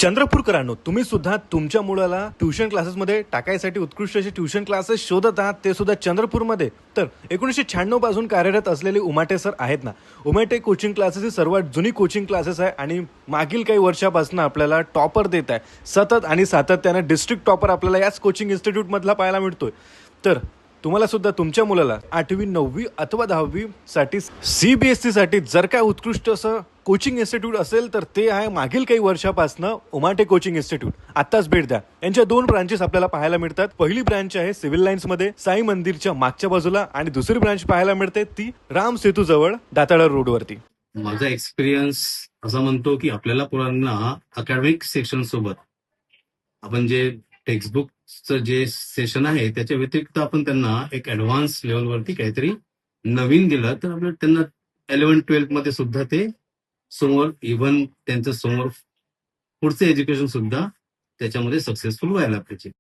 चंद्रपूरकरांनो, तुम्ही सुद्धा तुमच्या मुलाला ट्युशन क्लासेसमध्ये टाकायसाठी उत्कृष्ट असे ट्युशन क्लासेस शोधत आहात, ते सुद्धा चंद्रपूरमध्ये. तर 1996 पासून कार्यरत असलेले उमाटे सर आहेत ना. उमाटे कोचिंग क्लासेस ही सर्वात जुनी कोचिंग क्लासेस आहे आणि मागील काही वर्षापासून आपल्याला टॉपर देत आहे. सतत आणि सातत्याने डिस्ट्रिक्ट टॉपर आपल्याला याच कोचिंग इन्स्टिट्यूटमधला पाहायला मिळतोय. तर तुम्हाला सुद्धा तुमच्या मुलाला 8वी 9वी अथवा 10वी साठी CBSE साठी जर काय उत्कृष्ट असं कोचिंग इन्स्टिट्यूट असेल तर ते आहे मागील काही वर्षापासून उमाटे कोचिंग इन्स्टिट्यूट. आत्ताच भेट द्या. यांच्या 2 ब्रांचेस आपल्याला पाहायला मिळतात. पहिली ब्रांच आहे सिव्हिल लाईन्स मध्ये साई मंदिरच्या मागच्या बाजूला आणि दुसरी ब्रांच पाहायला मिळते ती राम सेतू जवळ दाताळा रोडवरती. माझा एक्सपिरियन्स असा म्हणतो की आपल्याला पोरांना अकॅडमिक सेक्शन सोबत आपण जे टेक्स्टबुकचं जे सेशन आहे त्याच्या व्यतिरिक्त आपण त्यांना एक ऍडव्हान्स लेवलवरती काहीतरी नवीन दिलं तर आपल्याला त्यांना 11-12 मध्ये सुद्धा ते समोर इव्हन त्यांचं समोर पुढचं एज्युकेशन सुद्धा त्याच्यामध्ये सक्सेसफुल व्हायला पाहिजे.